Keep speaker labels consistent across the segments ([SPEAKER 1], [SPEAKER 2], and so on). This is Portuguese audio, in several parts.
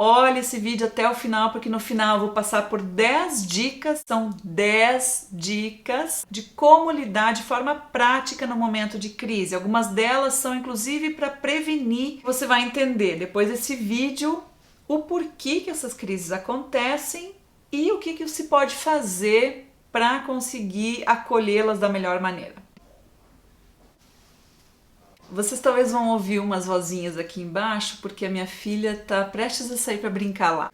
[SPEAKER 1] olhe esse vídeo até o final, porque no final eu vou passar por 10 dicas, são 10 dicas de como lidar de forma prática no momento de crise. Algumas delas são inclusive para prevenir. Você vai entender depois desse vídeo o porquê que essas crises acontecem e o que se pode fazer para conseguir acolhê-las da melhor maneira. Vocês talvez vão ouvir umas vozinhas aqui embaixo, porque a minha filha tá prestes a sair para brincar lá.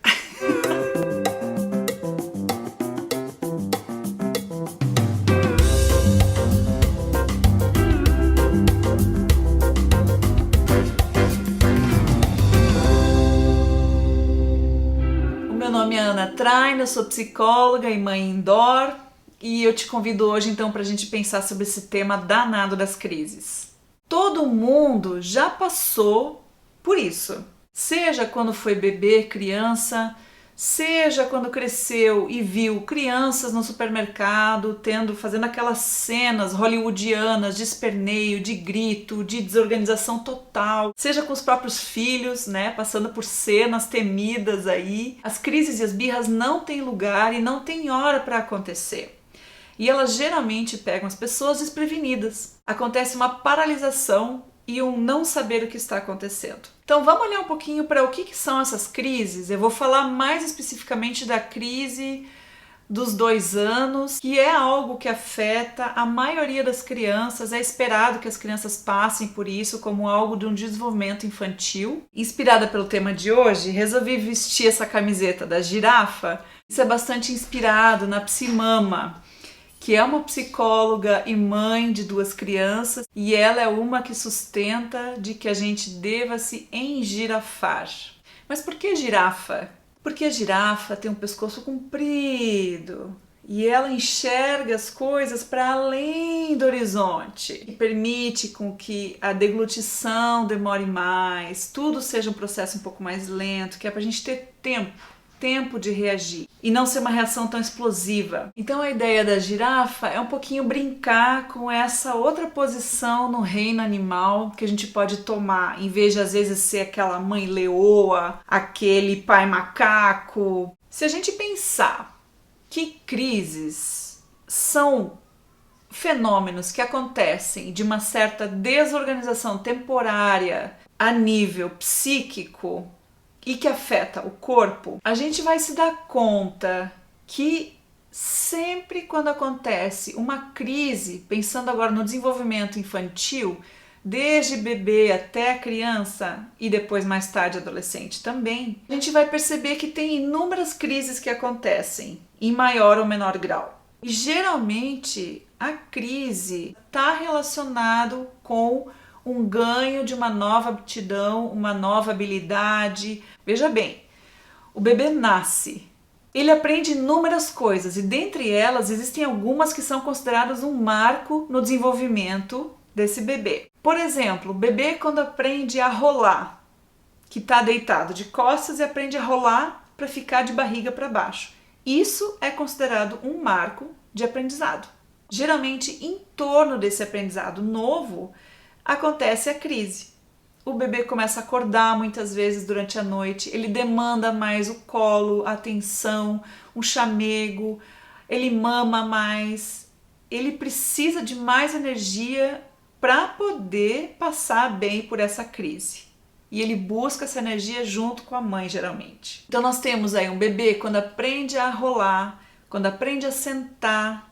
[SPEAKER 1] O meu nome é Ana Traina, eu sou psicóloga e mãe indoor, e eu te convido hoje então para a gente pensar sobre esse tema danado das crises. Todo mundo já passou por isso, seja quando foi bebê, criança, seja quando cresceu e viu crianças no supermercado fazendo aquelas cenas hollywoodianas de esperneio, de grito, de desorganização total, seja com os próprios filhos, né, passando por cenas temidas aí. As crises e as birras não têm lugar e não têm hora para acontecer. E elas geralmente pegam as pessoas desprevenidas. Acontece uma paralisação e um não saber o que está acontecendo. Então vamos olhar um pouquinho para o que são essas crises. Eu vou falar mais especificamente da crise dos 2 anos, que é algo que afeta a maioria das crianças. É esperado que as crianças passem por isso como algo de um desenvolvimento infantil. Inspirada pelo tema de hoje, resolvi vestir essa camiseta da girafa. Isso é bastante inspirado na Psimama, que é uma psicóloga e mãe de 2 crianças, e ela é uma que sustenta de que a gente deva se engirafar. Mas por que girafa? Porque a girafa tem um pescoço comprido e ela enxerga as coisas para além do horizonte e permite com que a deglutição demore mais, tudo seja um processo um pouco mais lento, que é para a gente ter tempo de reagir e não ser uma reação tão explosiva. Então a ideia da girafa é um pouquinho brincar com essa outra posição no reino animal que a gente pode tomar, em vez de às vezes ser aquela mãe leoa, aquele pai macaco. Se a gente pensar que crises são fenômenos que acontecem de uma certa desorganização temporária a nível psíquico e que afeta o corpo, a gente vai se dar conta que sempre quando acontece uma crise, pensando agora no desenvolvimento infantil, desde bebê até criança e depois mais tarde adolescente também, a gente vai perceber que tem inúmeras crises que acontecem em maior ou menor grau. E geralmente a crise está relacionado com um ganho de uma nova aptidão, uma nova habilidade. Veja bem, o bebê nasce, ele aprende inúmeras coisas e dentre elas existem algumas que são consideradas um marco no desenvolvimento desse bebê. Por exemplo, o bebê quando aprende a rolar, que está deitado de costas e aprende a rolar para ficar de barriga para baixo. Isso é considerado um marco de aprendizado. Geralmente, em torno desse aprendizado novo, acontece a crise. O bebê começa a acordar muitas vezes durante a noite, ele demanda mais o colo, a atenção, um chamego, ele mama mais, ele precisa de mais energia para poder passar bem por essa crise. E ele busca essa energia junto com a mãe, geralmente. Então nós temos aí um bebê quando aprende a rolar, quando aprende a sentar,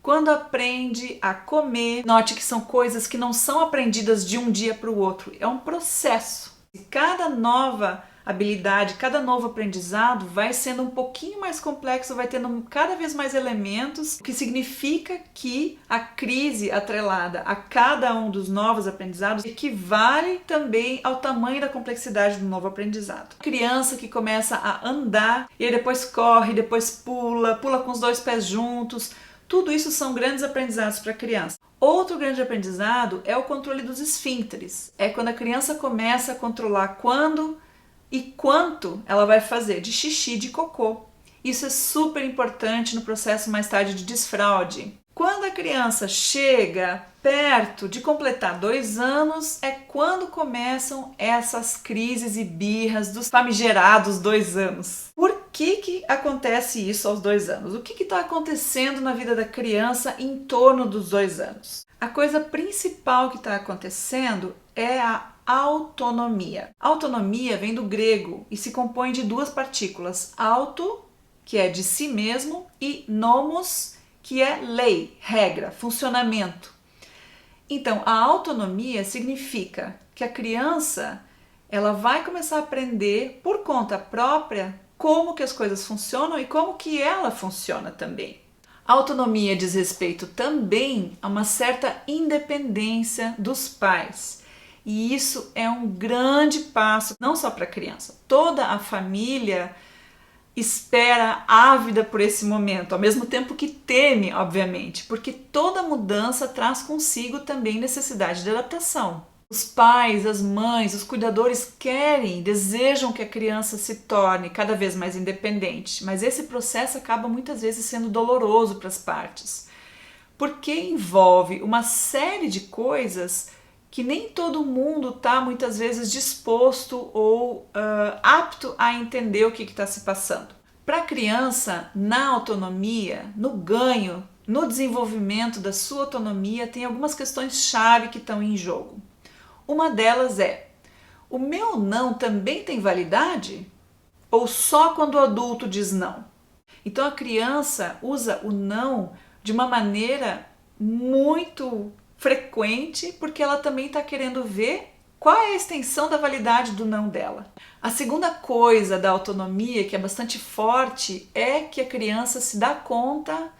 [SPEAKER 1] quando aprende a comer. Note que são coisas que não são aprendidas de um dia para o outro, é um processo. E cada nova habilidade, cada novo aprendizado vai sendo um pouquinho mais complexo, vai tendo cada vez mais elementos, o que significa que a crise atrelada a cada um dos novos aprendizados equivale também ao tamanho da complexidade do novo aprendizado. Criança que começa a andar e aí depois corre, depois pula com os 2 pés juntos, tudo isso são grandes aprendizados para a criança. Outro grande aprendizado é o controle dos esfíncteres. É quando a criança começa a controlar quando e quanto ela vai fazer de xixi, de cocô. Isso é super importante no processo mais tarde de desfraude. Quando a criança chega perto de completar 2 anos, é quando começam essas crises e birras dos famigerados 2 anos. Por que acontece isso aos 2 anos? O que está acontecendo na vida da criança em torno dos 2 anos? A coisa principal que está acontecendo é a autonomia. Autonomia vem do grego e se compõe de 2 partículas: auto, que é de si mesmo, e nomos, que é lei, regra, funcionamento. Então, a autonomia significa que a criança ela vai começar a aprender por conta própria como que as coisas funcionam e como que ela funciona também. A autonomia diz respeito também a uma certa independência dos pais. E isso é um grande passo, não só para a criança. Toda a família espera ávida por esse momento, ao mesmo tempo que teme, obviamente, porque toda mudança traz consigo também necessidade de adaptação. Os pais, as mães, os cuidadores querem, desejam que a criança se torne cada vez mais independente, mas esse processo acaba muitas vezes sendo doloroso para as partes, porque envolve uma série de coisas que nem todo mundo está muitas vezes disposto ou apto a entender o que está se passando. Para a criança, na autonomia, no ganho, no desenvolvimento da sua autonomia, tem algumas questões-chave que estão em jogo. Uma delas é: o meu não também tem validade? Ou só quando o adulto diz não? Então a criança usa o não de uma maneira muito frequente, porque ela também está querendo ver qual é a extensão da validade do não dela. A segunda coisa da autonomia, que é bastante forte, é que a criança se dá conta,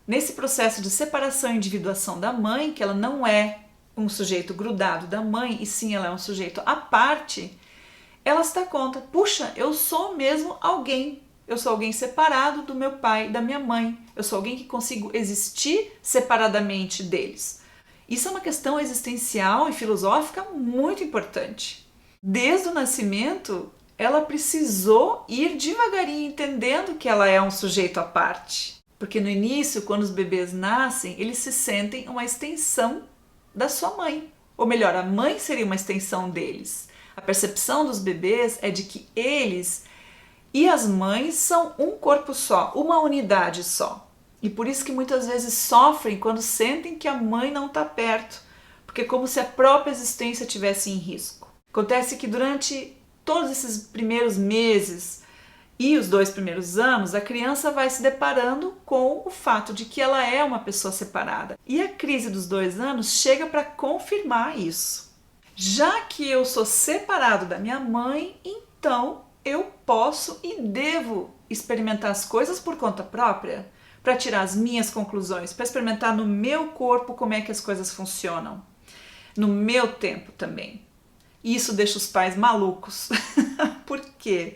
[SPEAKER 1] nesse processo de separação e individuação da mãe, que ela não é um sujeito grudado da mãe, e sim ela é um sujeito à parte, ela se dá conta: puxa, eu sou mesmo alguém. Eu sou alguém separado do meu pai e da minha mãe. Eu sou alguém que consigo existir separadamente deles. Isso é uma questão existencial e filosófica muito importante. Desde o nascimento, ela precisou ir devagarinho entendendo que ela é um sujeito à parte. Porque no início, quando os bebês nascem, eles se sentem uma extensão da sua mãe. Ou melhor, a mãe seria uma extensão deles. A percepção dos bebês é de que eles e as mães são um corpo só, uma unidade só. E por isso que muitas vezes sofrem quando sentem que a mãe não está perto, porque é como se a própria existência estivesse em risco. Acontece que durante todos esses primeiros meses e os 2 primeiros anos, a criança vai se deparando com o fato de que ela é uma pessoa separada. E a crise dos 2 anos chega para confirmar isso. Já que eu sou separado da minha mãe, então eu posso e devo experimentar as coisas por conta própria, para tirar as minhas conclusões, para experimentar no meu corpo como é que as coisas funcionam, no meu tempo também. E isso deixa os pais malucos. Por quê?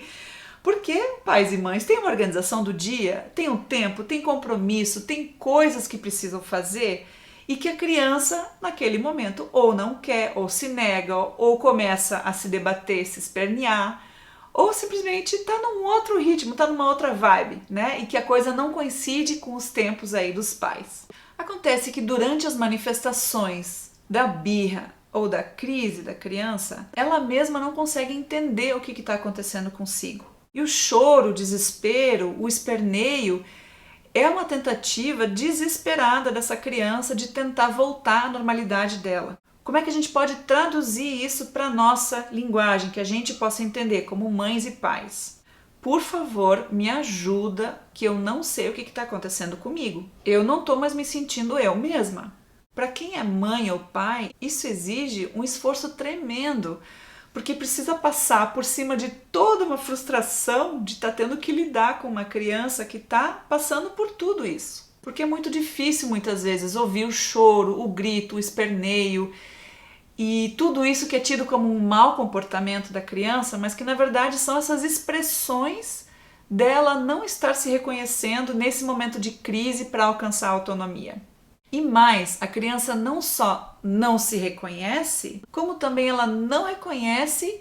[SPEAKER 1] Porque pais e mães têm uma organização do dia, tem um tempo, tem compromisso, tem coisas que precisam fazer e que a criança, naquele momento, ou não quer, ou se nega, ou começa a se debater, se espernear, ou simplesmente está num outro ritmo, está numa outra vibe, né? E que a coisa não coincide com os tempos aí dos pais. Acontece que durante as manifestações da birra ou da crise da criança, ela mesma não consegue entender o que está acontecendo consigo. E o choro, o desespero, o esperneio é uma tentativa desesperada dessa criança de tentar voltar à normalidade dela. Como é que a gente pode traduzir isso para a nossa linguagem, que a gente possa entender como mães e pais? Por favor, me ajuda, que eu não sei o que está acontecendo comigo. Eu não estou mais me sentindo eu mesma. Para quem é mãe ou pai, isso exige um esforço tremendo, porque precisa passar por cima de toda uma frustração de estar tendo que lidar com uma criança que está passando por tudo isso. Porque é muito difícil muitas vezes ouvir o choro, o grito, o esperneio e tudo isso que é tido como um mau comportamento da criança, mas que na verdade são essas expressões dela não estar se reconhecendo nesse momento de crise para alcançar a autonomia. E mais, a criança não só não se reconhece, como também ela não reconhece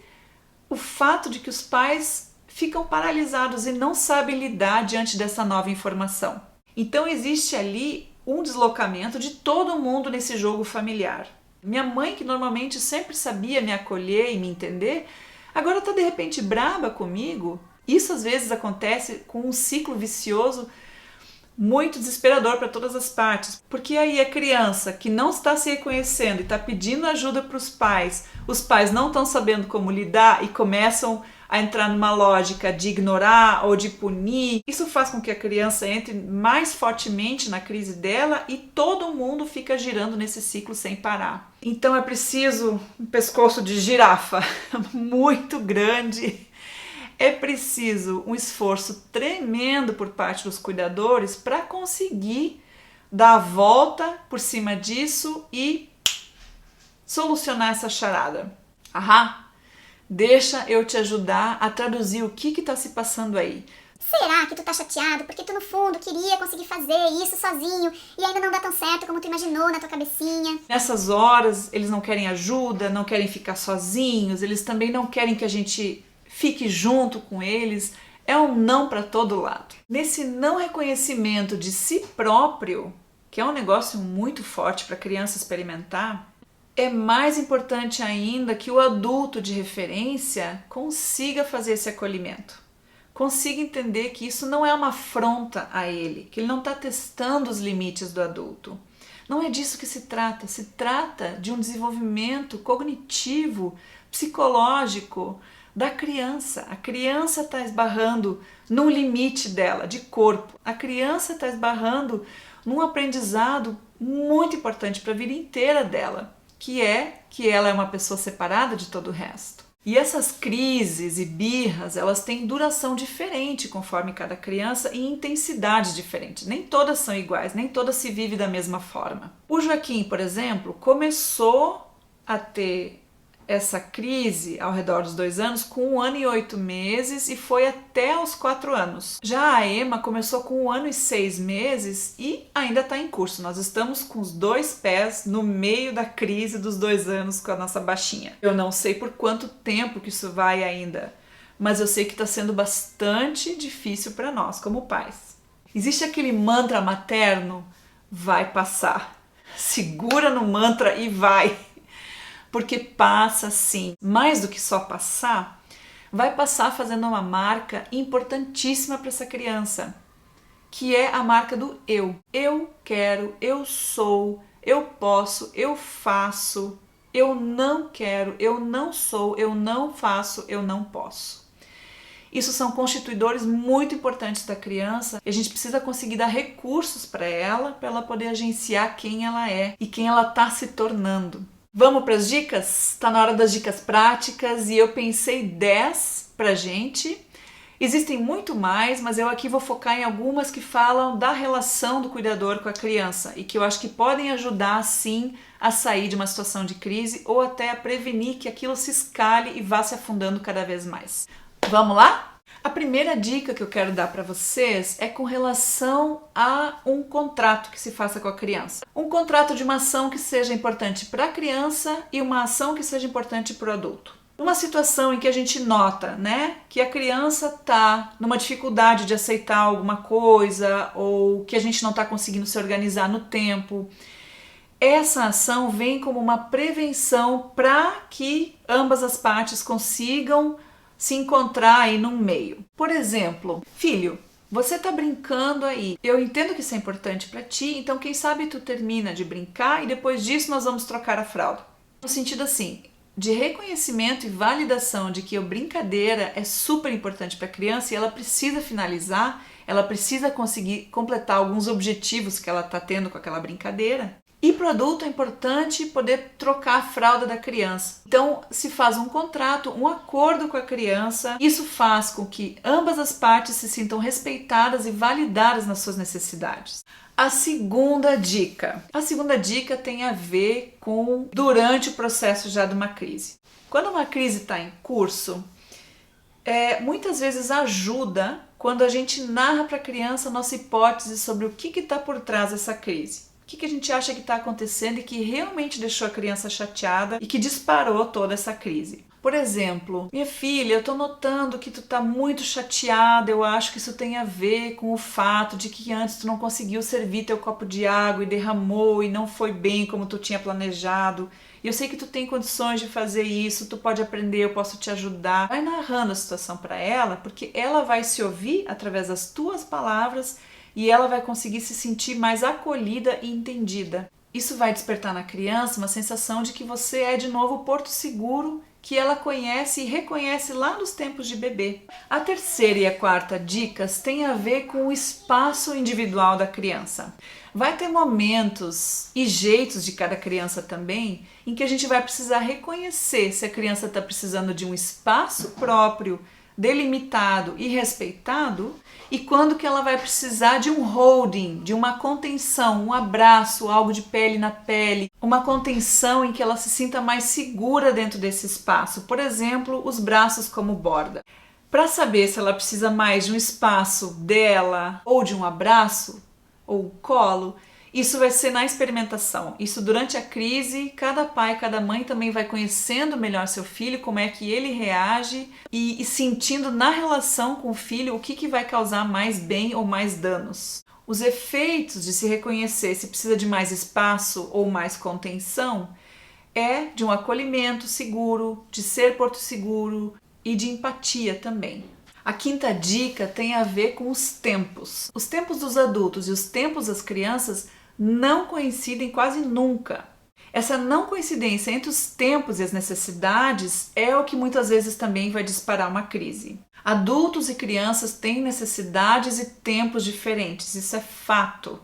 [SPEAKER 1] o fato de que os pais ficam paralisados e não sabem lidar diante dessa nova informação. Então existe ali um deslocamento de todo mundo nesse jogo familiar. Minha mãe, que normalmente sempre sabia me acolher e me entender, agora está de repente braba comigo. Isso às vezes acontece com um ciclo vicioso muito desesperador para todas as partes, porque aí a criança que não está se reconhecendo e está pedindo ajuda para os pais não estão sabendo como lidar e começam a entrar numa lógica de ignorar ou de punir. Isso faz com que a criança entre mais fortemente na crise dela e todo mundo fica girando nesse ciclo sem parar. Então é preciso um pescoço de girafa muito grande. É preciso um esforço tremendo por parte dos cuidadores para conseguir dar a volta por cima disso e solucionar essa charada. Deixa eu te ajudar a traduzir o que está se passando aí.
[SPEAKER 2] Será que tu tá chateado porque tu no fundo queria conseguir fazer isso sozinho e ainda não dá tão certo como tu imaginou na tua cabecinha?
[SPEAKER 1] Nessas horas eles não querem ajuda, não querem ficar sozinhos, eles também não querem que a gente fique junto com eles, é um não para todo lado. Nesse não reconhecimento de si próprio, que é um negócio muito forte para a criança experimentar, é mais importante ainda que o adulto de referência consiga fazer esse acolhimento, consiga entender que isso não é uma afronta a ele, que ele não está testando os limites do adulto. Não é disso que se trata de um desenvolvimento cognitivo, psicológico, da criança. A criança está esbarrando num limite dela, de corpo. A criança está esbarrando num aprendizado muito importante para a vida inteira dela, que é que ela é uma pessoa separada de todo o resto. E essas crises e birras, elas têm duração diferente conforme cada criança e intensidade diferente. Nem todas são iguais, nem todas se vivem da mesma forma. O Joaquim, por exemplo, começou a ter essa crise ao redor dos 2 anos com 1 ano e 8 meses e foi até aos 4 anos. Já a Emma começou com 1 ano e 6 meses e ainda está em curso. Nós estamos com os 2 pés no meio da crise dos 2 anos com a nossa baixinha. Eu não sei por quanto tempo que isso vai ainda, mas eu sei que está sendo bastante difícil para nós como pais. Existe aquele mantra materno, vai passar. Segura no mantra e vai. Porque passa sim, mais do que só passar, vai passar fazendo uma marca importantíssima para essa criança, que é a marca do eu. Eu quero, eu sou, eu posso, eu faço, eu não quero, eu não sou, eu não faço, eu não posso. Isso são constituidores muito importantes da criança e a gente precisa conseguir dar recursos para ela poder agenciar quem ela é e quem ela está se tornando. Vamos para as dicas? Está na hora das dicas práticas e eu pensei 10 pra gente. Existem muito mais, mas eu aqui vou focar em algumas que falam da relação do cuidador com a criança e que eu acho que podem ajudar sim a sair de uma situação de crise ou até a prevenir que aquilo se escale e vá se afundando cada vez mais. Vamos lá? A primeira dica que eu quero dar para vocês é com relação a um contrato que se faça com a criança. Um contrato de uma ação que seja importante para a criança e uma ação que seja importante para o adulto. Uma situação em que a gente nota, que a criança está numa dificuldade de aceitar alguma coisa ou que a gente não está conseguindo se organizar no tempo, essa ação vem como uma prevenção para que ambas as partes consigam se encontrar aí num meio. Por exemplo, filho, você tá brincando aí. Eu entendo que isso é importante para ti, então quem sabe tu termina de brincar e depois disso nós vamos trocar a fralda. No sentido assim, de reconhecimento e validação de que a brincadeira é super importante para a criança e ela precisa finalizar, ela precisa conseguir completar alguns objetivos que ela tá tendo com aquela brincadeira. E para o adulto é importante poder trocar a fralda da criança. Então se faz um contrato, um acordo com a criança. Isso faz com que ambas as partes se sintam respeitadas e validadas nas suas necessidades. A segunda dica tem a ver com durante o processo já de uma crise. Quando uma crise está em curso, muitas vezes ajuda quando a gente narra para a criança a nossa hipótese sobre o que está por trás dessa crise. O que a gente acha que está acontecendo e que realmente deixou a criança chateada e que disparou toda essa crise. Por exemplo, minha filha, eu tô notando que tu tá muito chateada, eu acho que isso tem a ver com o fato de que antes tu não conseguiu servir teu copo de água e derramou e não foi bem como tu tinha planejado. E eu sei que tu tem condições de fazer isso, tu pode aprender, eu posso te ajudar. Vai narrando a situação para ela, porque ela vai se ouvir através das tuas palavras e ela vai conseguir se sentir mais acolhida e entendida. Isso vai despertar na criança uma sensação de que você é de novo o porto seguro que ela conhece e reconhece lá nos tempos de bebê. A terceira e a quarta dicas têm a ver com o espaço individual da criança. Vai ter momentos e jeitos de cada criança também em que a gente vai precisar reconhecer se a criança está precisando de um espaço próprio, delimitado e respeitado, e quando que ela vai precisar de um holding, de uma contenção, um abraço, algo de pele na pele, uma contenção em que ela se sinta mais segura dentro desse espaço, por exemplo, os braços como borda. Para saber se ela precisa mais de um espaço dela ou de um abraço ou colo, isso vai ser na experimentação. Isso durante a crise, cada pai, cada mãe também vai conhecendo melhor seu filho, como é que ele reage e sentindo na relação com o filho o que vai causar mais bem ou mais danos. Os efeitos de se reconhecer se precisa de mais espaço ou mais contenção é de um acolhimento seguro, de ser porto seguro e de empatia também. A quinta dica tem a ver com os tempos. Os tempos dos adultos e os tempos das crianças não coincidem quase nunca. Essa não coincidência entre os tempos e as necessidades é o que muitas vezes também vai disparar uma crise. Adultos e crianças têm necessidades e tempos diferentes, isso é fato.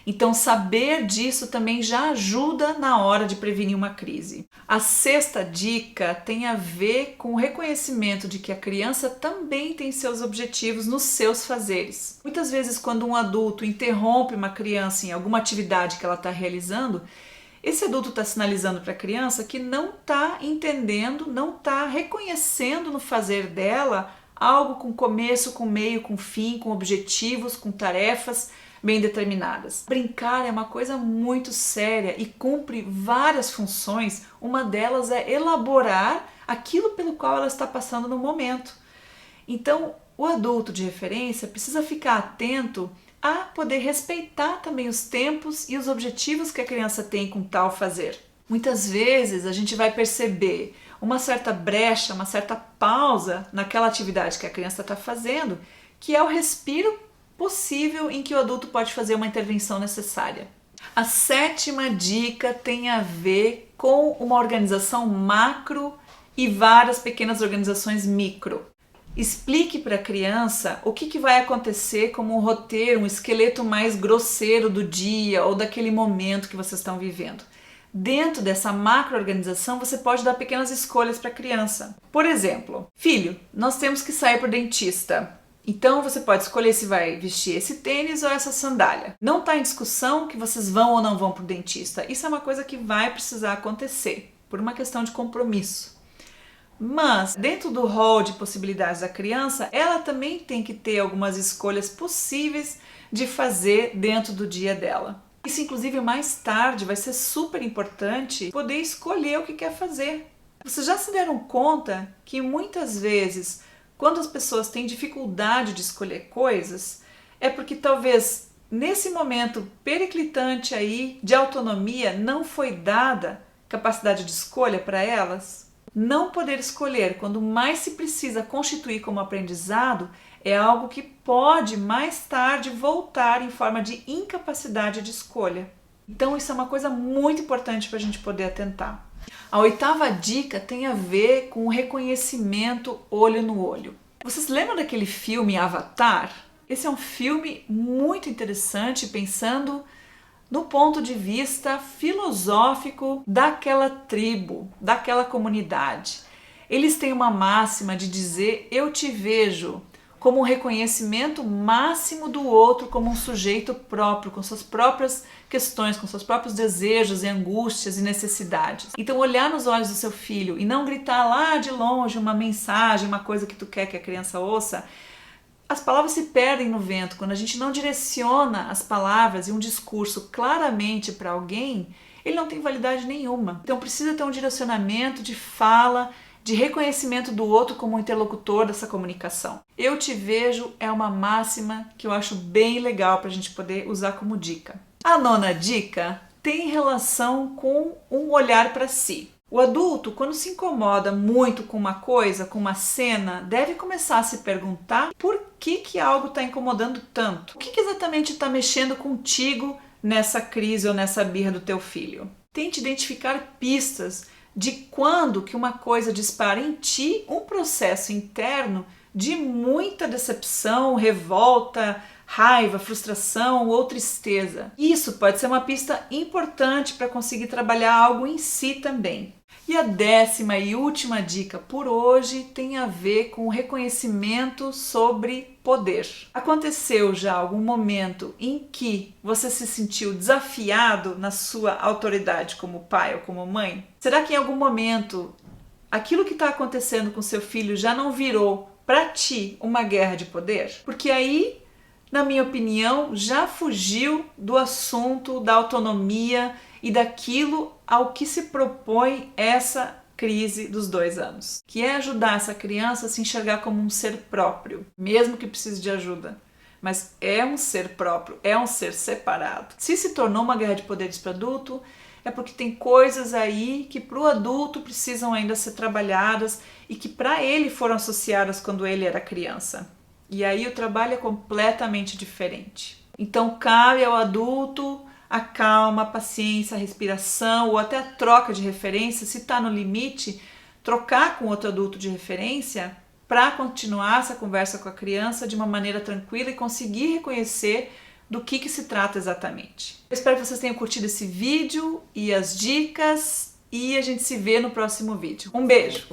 [SPEAKER 1] Então, saber disso também já ajuda na hora de prevenir uma crise. A sexta dica tem a ver com o reconhecimento de que a criança também tem seus objetivos nos seus fazeres. Muitas vezes, quando um adulto interrompe uma criança em alguma atividade que ela está realizando, esse adulto está sinalizando para a criança que não está entendendo, não está reconhecendo no fazer dela algo com começo, com meio, com fim, com objetivos, com tarefas bem determinadas. Brincar é uma coisa muito séria e cumpre várias funções. Uma delas é elaborar aquilo pelo qual ela está passando no momento. Então, o adulto de referência precisa ficar atento a poder respeitar também os tempos e os objetivos que a criança tem com tal fazer. Muitas vezes a gente vai perceber uma certa brecha, uma certa pausa naquela atividade que a criança está fazendo, que é o respiro possível em que o adulto pode fazer uma intervenção necessária. A sétima dica tem a ver com uma organização macro e várias pequenas organizações micro. Explique para a criança o que vai acontecer como um roteiro, um esqueleto mais grosseiro do dia ou daquele momento que vocês estão vivendo. Dentro dessa macro-organização, você pode dar pequenas escolhas para a criança. Por exemplo, filho, nós temos que sair para o dentista. Então você pode escolher se vai vestir esse tênis ou essa sandália. Não está em discussão que vocês vão ou não vão para o dentista. Isso é uma coisa que vai precisar acontecer, por uma questão de compromisso. Mas, dentro do rol de possibilidades da criança, ela também tem que ter algumas escolhas possíveis de fazer dentro do dia dela. Isso, inclusive, mais tarde vai ser super importante poder escolher o que quer fazer. Vocês já se deram conta que muitas vezes, quando as pessoas têm dificuldade de escolher coisas, é porque talvez nesse momento periclitante aí de autonomia não foi dada capacidade de escolha para elas? Não poder escolher quando mais se precisa constituir como aprendizado é algo que pode mais tarde voltar em forma de incapacidade de escolha. Então isso é uma coisa muito importante para a gente poder atentar. A oitava dica tem a ver com o reconhecimento olho no olho. Vocês lembram daquele filme Avatar? Esse é um filme muito interessante pensando no ponto de vista filosófico daquela tribo, daquela comunidade. Eles têm uma máxima de dizer eu te vejo como um reconhecimento máximo do outro como um sujeito próprio, com suas próprias questões, com seus próprios desejos e angústias e necessidades. Então olhar nos olhos do seu filho e não gritar lá de longe uma mensagem, uma coisa que tu quer que a criança ouça. As palavras se perdem no vento. Quando a gente não direciona as palavras e um discurso claramente para alguém, ele não tem validade nenhuma. Então precisa ter um direcionamento de fala de reconhecimento do outro como interlocutor dessa comunicação. Eu te vejo é uma máxima que eu acho bem legal para a gente poder usar como dica. A 9ª dica tem relação com um olhar para si. O adulto, quando se incomoda muito com uma coisa, com uma cena, deve começar a se perguntar por que algo está incomodando tanto. O que exatamente está mexendo contigo nessa crise ou nessa birra do teu filho? Tente identificar pistas de quando que uma coisa dispara em ti um processo interno de muita decepção, revolta, raiva, frustração ou tristeza. Isso pode ser uma pista importante para conseguir trabalhar algo em si também. E a 10ª e última dica por hoje tem a ver com o reconhecimento sobre poder. Aconteceu já algum momento em que você se sentiu desafiado na sua autoridade como pai ou como mãe? Será que em algum momento aquilo que está acontecendo com seu filho já não virou para ti uma guerra de poder? Porque aí, na minha opinião, já fugiu do assunto da autonomia e daquilo ao que se propõe essa crise dos 2 anos, que é ajudar essa criança a se enxergar como um ser próprio, mesmo que precise de ajuda, mas é um ser próprio, é um ser separado. Se tornou uma guerra de poderes para adulto, é porque tem coisas aí que para o adulto precisam ainda ser trabalhadas e que para ele foram associadas quando ele era criança. E aí o trabalho é completamente diferente. Então cabe ao adulto a calma, a paciência, a respiração ou até a troca de referência, se está no limite, trocar com outro adulto de referência para continuar essa conversa com a criança de uma maneira tranquila e conseguir reconhecer do que se trata exatamente. Eu espero que vocês tenham curtido esse vídeo e as dicas e a gente se vê no próximo vídeo. Um beijo!